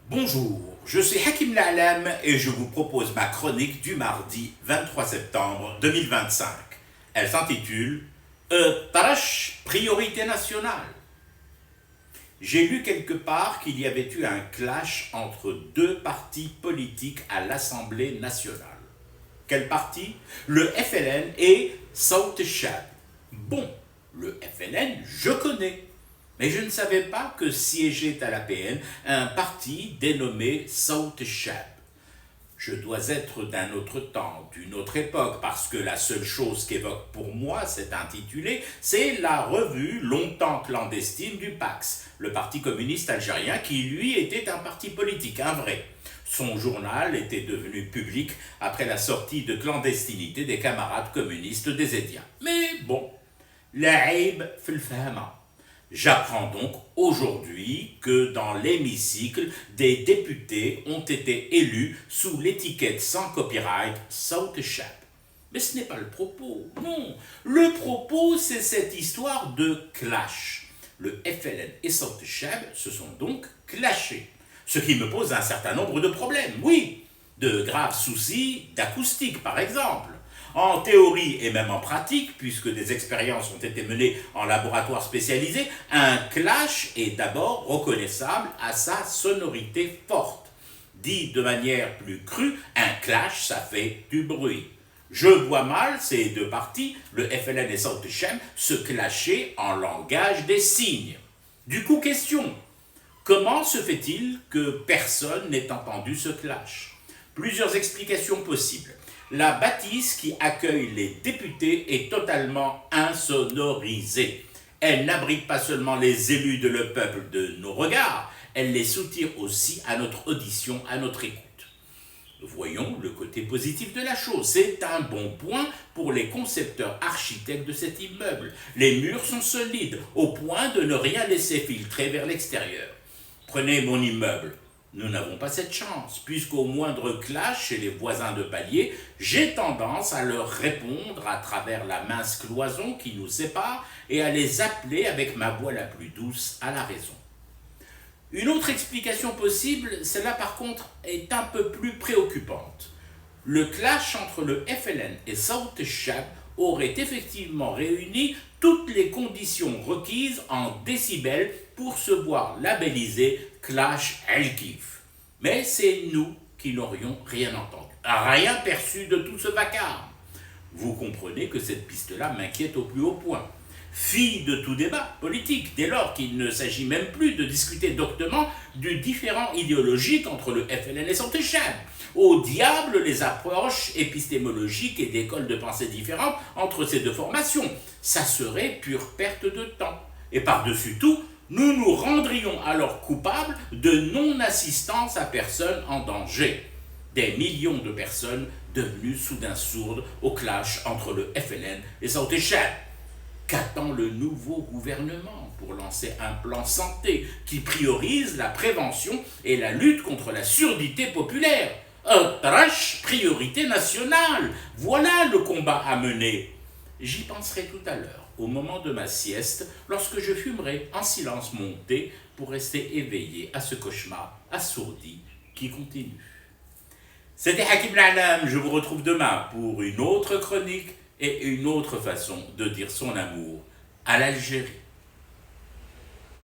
Bonjour, je suis Hakim La'alam et je vous propose ma chronique du mardi 23 septembre 2025. Elle s'intitule Tarash, priorité nationale. J'ai lu quelque part qu'il y avait eu un clash entre deux partis politiques à l'Assemblée nationale. Quel parti? Le FLN et Saout Chab. Bon, le FLN, je connais. Mais je ne savais pas que siégeait à l'APN un parti dénommé Saout Chab. Je dois être d'un autre temps, d'une autre époque, parce que la seule chose qu'évoque pour moi cet intitulé, c'est la revue longtemps clandestine du PAX, le Parti communiste algérien, qui lui était un parti politique, un vrai. Son journal était devenu public après la sortie de clandestinité des camarades communistes des Édiens. Mais bon, l'Aïb fil fahma. J'apprends donc aujourd'hui que dans l'hémicycle, des députés ont été élus sous l'étiquette sans copyright Saout Chab. Mais ce n'est pas le propos, non. Le propos, c'est cette histoire de clash. Le FLN et Saout Chab se sont donc clashés. Ce qui me pose un certain nombre de problèmes, oui. De graves soucis d'acoustique, par exemple. En théorie et même en pratique, puisque des expériences ont été menées en laboratoire spécialisé, un clash est d'abord reconnaissable à sa sonorité forte. Dit de manière plus crue, un clash, ça fait du bruit. Je vois mal ces deux partis, le FLN et Saout Chab, se clasher en langage des signes. Du coup, question, comment se fait-il que personne n'ait entendu ce clash? Plusieurs explications possibles. La bâtisse qui accueille les députés est totalement insonorisée. Elle n'abrite pas seulement les élus de le peuple de nos regards, elle les soutire aussi à notre audition, à notre écoute. Voyons le côté positif de la chose. C'est un bon point pour les concepteurs architectes de cet immeuble. Les murs sont solides, au point de ne rien laisser filtrer vers l'extérieur. Prenez mon immeuble. Nous n'avons pas cette chance, puisqu'au moindre clash chez les voisins de palier, j'ai tendance à leur répondre à travers la mince cloison qui nous sépare et à les appeler avec ma voix la plus douce à la raison. Une autre explication possible, celle-là par contre, est un peu plus préoccupante. Le clash entre le FLN et Saout Chab aurait effectivement réuni toutes les conditions requises en décibels pour se voir labellisé Clash El-Kif. Mais c'est nous qui n'aurions rien entendu, rien perçu de tout ce vacarme. Vous comprenez que cette piste-là m'inquiète au plus haut point. Fille de tout débat politique, dès lors qu'il ne s'agit même plus de discuter doctement du différent idéologique entre le FLN et Saout Chab. Au diable les approches épistémologiques et d'écoles de pensée différentes entre ces deux formations. Ça serait pure perte de temps. Et par-dessus tout, nous nous rendrions alors coupables de non-assistance à personne en danger. Des millions de personnes devenues soudain sourdes au clash entre le FLN et Saout Chab. Qu'attend le nouveau gouvernement pour lancer un plan santé qui priorise la prévention et la lutte contre la surdité populaire? Trash, priorité nationale. Voilà le combat à mener. J'y penserai tout à l'heure, au moment de ma sieste, lorsque je fumerai en silence mon thé pour rester éveillé à ce cauchemar assourdi qui continue. C'était Hakim La'alam, je vous retrouve demain pour une autre chronique et une autre façon de dire son amour à l'Algérie.